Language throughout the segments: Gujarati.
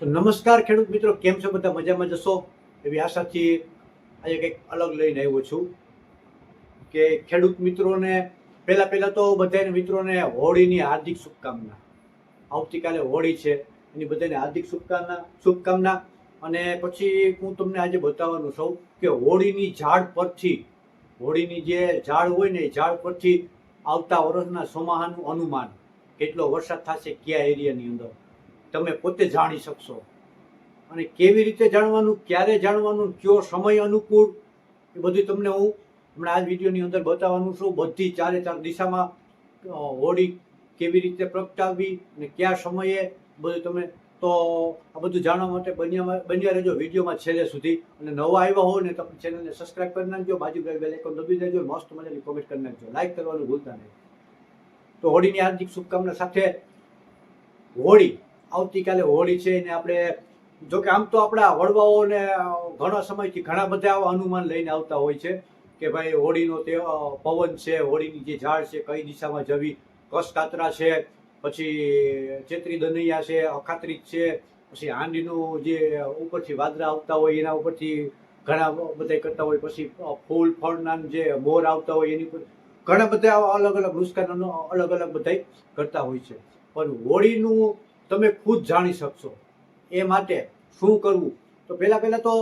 તો નમસ્કાર ખેડૂત મિત્રો, કેમ છો? બધા મજામાં જશો એવી આશાથી આજે કંઈક અલગ લઈને આવ્યો છું કે ખેડૂત મિત્રોને પહેલા તો બધાને મિત્રોને હોળીની હાર્દિક શુભકામના. આવતીકાલે હોળી છે, એની બધાને હાર્દિક શુભકામના. અને પછી હું તમને આજે બતાવવાનું છું કે હોળીની ઝાડ પરથી, હોળીની જે ઝાડ હોય ને એ ઝાડ પરથી આવતા વર્ષના ચોમાહાનું અનુમાન, કેટલો વરસાદ થશે કયા એરિયાની અંદર, તમે પોતે જાણી શકશો. અને કેવી રીતે જાણવાનું, ક્યારે જાણવાનું, કયો સમય અનુકૂળ, એ બધું તમને હું હમણાં આ વિડીયોની અંદર બતાવવાનું છું. બધી ચારે ચાર દિશામાં હોળી કેવી રીતે પ્રગટાવવી અને કયા સમયે, બધું તમે તો આ બધું જાણવા માટે બન્યા રહેજો વિડીયોમાં છેલ્લે સુધી. અને નવા આવ્યા હોય ને તો ચેનલને સબસ્ક્રાઈબ કરી નાખજો, બાજુ બેલ આઇકોન દબાવી દેજો, મસ્ત મજાની કોમેન્ટ કરી નાખજો, લાઈક કરવાનું ભૂલતા નહીં. તો હોળીની હાર્દિક શુભકામના સાથે હોળી, આવતીકાલે હોળી છે ને આપણે જોકે આમ તો આપણા વડવાઓને ઘણા સમયથી ઘણા બધા આવા અનુમાન લઈને આવતા હોય છે કે ભાઈ હોળીનો તે પવન છે, હોળીની જે ઝાડ છે કઈ દિશામાં જવી, કસ કાતરા છે, પછી ચેત્રી દનૈયા છે, અખાત્રીજ છે, પછી હાંડીનું જે ઉપરથી વાદળા આવતા હોય એના ઉપરથી ઘણા બધા કરતા હોય, પછી ફૂલ ફળના જે મોર આવતા હોય એની ઉપર ઘણા બધા અલગ અલગ નુસ્ખાનો અલગ અલગ બધા કરતા હોય છે. પણ હોળીનું તમે ખુદ જાણી શકશો એ માટે શું કરવું, તો પહેલા તો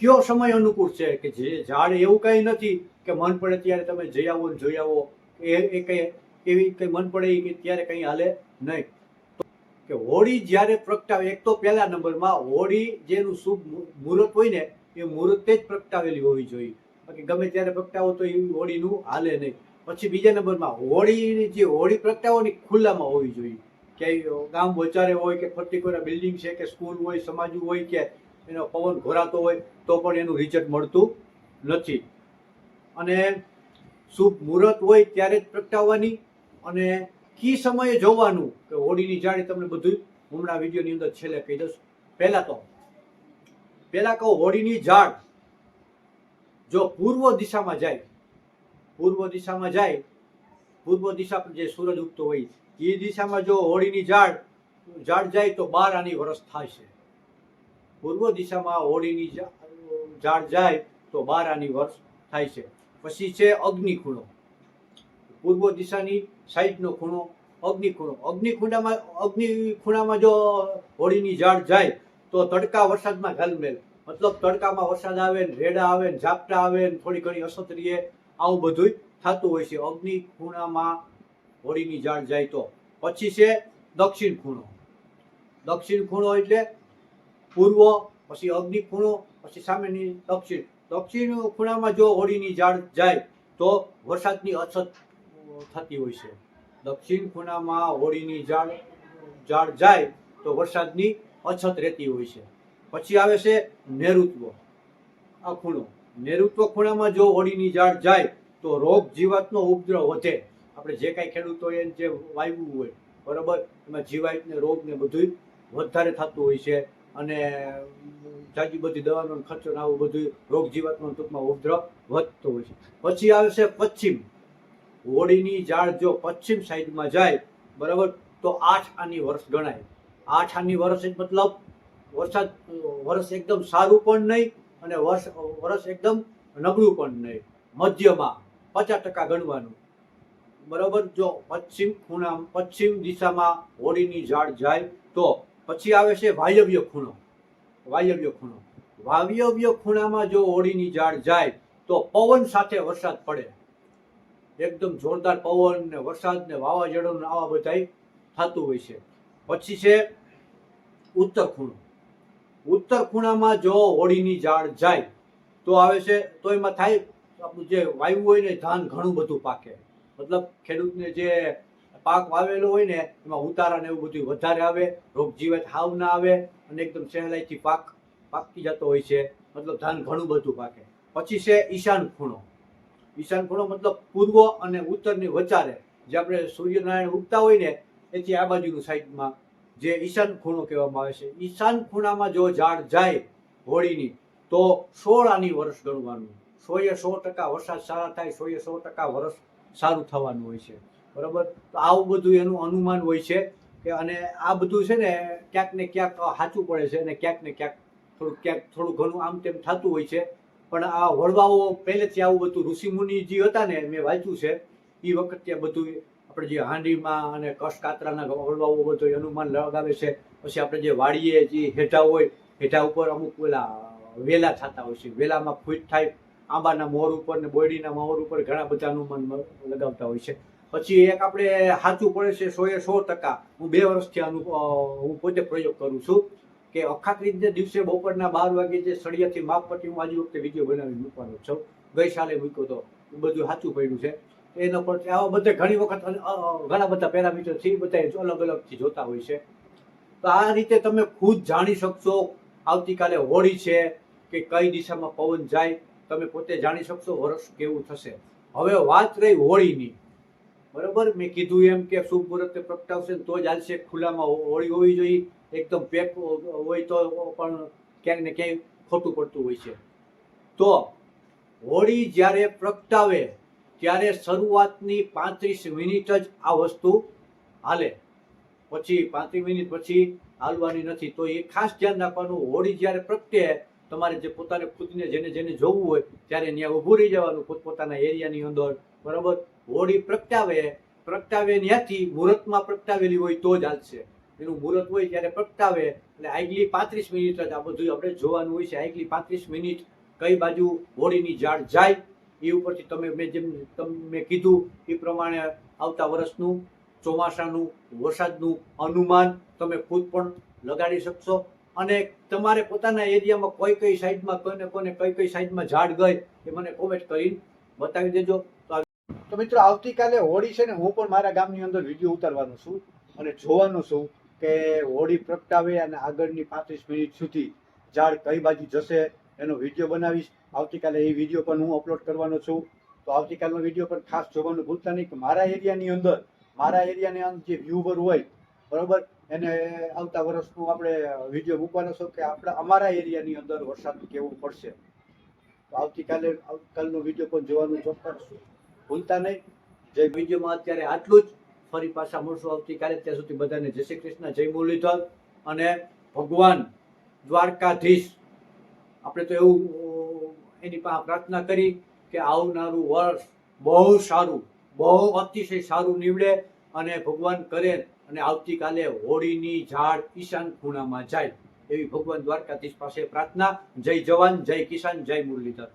કયો સમય અનુકૂળ છે કે જે ઝાડ એવું કંઈ નથી કે મન પડે ત્યારે તમે જઈ આવો ને જોઈ આવો, એ કંઈ એવી કંઈ મન પડે કે ત્યારે કંઈ હાલે નહીં. કે હોળી જ્યારે પ્રગટાવે, એક તો પહેલા નંબરમાં હોળી જેનું શુભ મુહૂર્ત હોય ને એ મુહૂર્તે જ પ્રગટાવેલી હોવી જોઈએ, બાકી ગમે ત્યારે પ્રગટાવો તો એ હોળીનું હાલે નહીં. પછી બીજા નંબરમાં હોળી જે હોળી પ્રગટાવવાની ખુલ્લામાં હોવી જોઈએ, કે ગામ બજારે હોય કે પર્ટિક્યુલર બિલ્ડિંગ છે કે સ્કૂલ હોય, સમાજ હોય કે એનો પવન ઘોરાતો હોય તો પણ એનું રિઝલ્ટ મળતું નથી. અને શુભ મુહૂર્ત હોય ત્યારે જ પ્રગટાવવાની. અને કી સમયે જોવાનું કે હોળીની જાળી તમને બધું હમણાં વિડીયોની અંદર છેલ્લે કહી દઉં. પહેલા કહું, હોળીની ઝાડ જો પૂર્વ દિશામાં જાય, પૂર્વ દિશા પર જે સૂરજ ઉગતો હોય એ દિશામાં જો હોળીની ઝાડ જાય તો 12 આની વર્ષ થાય છે. પૂર્વ દિશામાં હોળીની ઝાડ જાય તો 12 આની વર્ષ થાય છે. પછી છે અગ્નિ ખૂણો, પૂર્વ દિશાની સાઈડનો ખૂણો અગ્નિ ખૂણો. અગ્નિ ખૂણામાં જો હોળીની ઝાડ જાય તો તડકા વરસાદમાં ઘાલમેલ, મતલબ તડકામાં વરસાદ આવે ને, રેડા આવે ને, ઝાપટા આવે ને, થોડી ઘણી અસત રહીએ, આવું બધું થતું હોય છે અગ્નિ ખૂણામાં હોળીની ઝાડ જાય તો. પછી છે દક્ષિણ ખૂણો. દક્ષિણ ખૂણો એટલે પૂર્વ, પછી અગ્નિ ખૂણો, પછી સામેની દક્ષિણ. દક્ષિણ ખૂણામાં જો હોળીની ઝાડ જાય તો વરસાદની અછત થતી હોય છે. દક્ષિણ ખૂણામાં હોળીની ઝાડ જાય તો વરસાદની અછત રહેતી હોય છે. પછી આવે છે નૈઋત્ય આ ખૂણો. નૈઋત્ય ખૂણામાં જો હોળીની ઝાડ જાય તો રોગ જીવાતનો ઉપદ્રવ વધે. આપણે જે કાંઈ ખેડૂતો એને જે વાવ્યું હોય બરાબર, એમાં જીવાત ને રોગ ને બધું વધારે થતું હોય છે. અને જાજી બધી દવાનો ખર્ચો ને આવું બધું રોગ જીવાતનો ટૂંકમાં ઉપદ્રવ વધતો હોય છે. પછી આવે છે પશ્ચિમ. હોળીની ઝાડ જો પશ્ચિમ સાઈડમાં જાય બરાબર તો 8 આની વર્ષ ગણાય. 8 આની વર્ષ મતલબ વર્ષ એકદમ સારું પણ નહીં અને વર્ષ એકદમ નબળું પણ નહીં, મધ્યમાં 50% ગણવાનું બરાબર. જો પશ્ચિમ દિશામાં હોળીની ઝાડ જાય તો. પછી આવે છે વાયવ્ય ખૂણો. વાયવ્ય ખૂણામાં જો હોળીની ઝાડ જાય તો પવન સાથે વરસાદ પડે, એકદમ જોરદાર પવન ને વરસાદ ને વાવાઝોડું આવા બધા થતું હોય છે. પછી છે ઉત્તર ખૂણો. ઉત્તર ખૂણામાં જો હોળીની ઝાડ જાય તો આવે છે, તો એમાં થાય આપણું જે વાયુ હોય ને ધાન ઘણું બધું પાકે, મતલબ ખેડૂતને જે પાક વાવેલો હોય ને એમાં ઉતારા ને એવું બધું વધારે આવે, રોગ જીવાત હાવ ના આવે અને એકદમ સહેલાઈથી પાકી જતો હોય છે, મતલબ ધાન ઘણું બધું પાકે. પછી છે ઈશાન ખૂણો. ઈશાન ખૂણો મતલબ પૂર્વ અને ઉત્તરની વચારે, જે આપણે સૂર્યનારાયણ ઉગતા હોય ને એથી આ બાજુનું સાઈડમાં જે ઈશાન ખૂણો કહેવામાં આવે છે. ઈશાન ખૂણામાં જો ઝાડ જાય હોળીની તો 16 આની વર્ષ ગણવાનું. 100% વરસાદ સારા થાય, 100% વર્ષ સારું થવાનું હોય છે બરાબર. તો આવું બધું એનું અનુમાન હોય છે. કે અને આ બધું છે ને ક્યાંક ને ક્યાંક સાચું પડે છે અને ક્યાંક ને ક્યાંક થોડું ઘણું આમ તેમ થતું હોય છે. પણ આ વડવાઓ પહેલેથી આવું બધું ઋષિમુનિ જે હતા ને મેં વાંચ્યું છે એ વખતે બધું આપણે જે હાંડીમાં અને કસ કાતરાના વડવાઓ બધું અનુમાન લગાવે છે. પછી આપણે જે વાડીએ જે હેઠા હોય હેઠા ઉપર અમુક પેલા વેલા થતા હોય છે, વેલામાં ફૂટ થાય, આંબાના મોર ઉપર ને બોયડીના મોર ઉપર ઘણા બધા અનુમાન લગાવતા હોય છે. પછી એક આપણે સાચું પડે છે 100%. હું 2 વર્ષથી હું પોતે પ્રયોગ કરું છું કે અખાત્રીજના દિવસે બપોરના 12 વાગે જે સળિયાથી માપપટ્ટી હું આજે વખતે વિડીયો બનાવી મૂકવાનો છું, ગઈ સાલે મૂક્યો તો એ બધું સાચું પડ્યું છે. એના પરથી આવા બધા ઘણી વખત ઘણા બધા પેરામીટર છે એ બધા અલગ અલગથી જોતા હોય છે. તો આ રીતે તમે ખુદ જાણી શકશો આવતીકાલે હોળી છે કે કઈ દિશામાં પવન જાય, તમે પોતે જાણી શકશો વર્ષ કેવું થશે. હવે વાત રહી હોળીની, બરોબર, મેં કીધું એમ કે શુભ મુહૂર્તે પ્રગટાવશે તો જ હાલશે. ખુલ્લામાં હોળી હોવી જોઈએ, એકદમ પેક હોય તો પણ ક્યાંક ને ક્યાંક ખોટું પડતું હોય છે. તો હોળી જ્યારે પ્રગટાવે ત્યારે શરૂઆતની 35 મિનિટ જ આ વસ્તુ હાલે, પછી 35 મિનિટ પછી હાલવાની નથી. તો એ ખાસ ધ્યાન રાખવાનું, હોળી જ્યારે પ્રગટે તમારે જે પોતાને ખુદને જેને જોવું હોય ત્યારે ત્યાં ઊભું રહી જવાનું પોતપોતાના એરિયાની અંદર, બરાબર. હોળી પ્રગટાવે ત્યાંથી મુહૂર્તમાં પ્રગટાવેલી હોય તો જ હાલશે. એનું મુહૂર્ત હોય ત્યારે પ્રગટાવે એટલે આગલી 35 મિનિટ જ આ બધું આપણે જોવાનું હોય છે. આગલી 35 મિનિટ કઈ બાજુ હોળીની ઝાડ જાય એ ઉપરથી તમે કીધું એ પ્રમાણે આવતા વર્ષનું ચોમાસાનું વરસાદનું અનુમાન તમે ખુદ પણ લગાડી શકશો. અને તમારે પોતાના એરિયામાં કઈ સાઈડમાં કોને કઈ સાઈડમાં ઝાડ ગઈ એ મને કોમેન્ટ કરીને બતાવી દેજો. તો મિત્રો આવતીકાલે હોળી છે ને, હું પણ મારા ગામની અંદર વિડીયો ઉતારવાનો છું અને જોવાનો છું કે હોળી પ્રગટાવે અને આગળની 35 મિનિટ સુધી ઝાડ કઈ બાજુ જશે એનો વિડીયો બનાવીશ. આવતીકાલે એ વિડીયો પણ હું અપલોડ કરવાનો છું. તો આવતીકાલનો વિડીયો પણ ખાસ જોવાનું ભૂલતા નહીં કે મારા એરિયાની અંદર જે વ્યુવર હોય, બરોબર, એને આવતા વર્ષનું આપણે વિડીયો મૂકવાનો છે કે અમારા એરિયાની અંદર વરસાદ કેવું પડશે. તો આવતીકાલનો વિડીયો પણ જોવાનું ચોક્કસ ભૂલતા નહીં. જય વિડીયોમાં અત્યારે આટલું જ. ફરી પાછા મળશું આવતીકાલે. ત્યાં સુધી બધાને જય શ્રી કૃષ્ણ, જય મુરલીધર. અને ભગવાન દ્વારકાધીશ આપણે તો એવું એની પાસે પ્રાર્થના કરી કે આવનારું વર્ષ બહુ સારું, બહુ અતિશય સારું નીવડે અને ભગવાન કરે અને આવતીકાલે હોળીની ઝાડ ઈશાન ખૂણામાં જાય એવી ભગવાન દ્વારકાધીશ પાસે પ્રાર્થના. જય જવાન, જય કિસાન, જય મુરલીધર.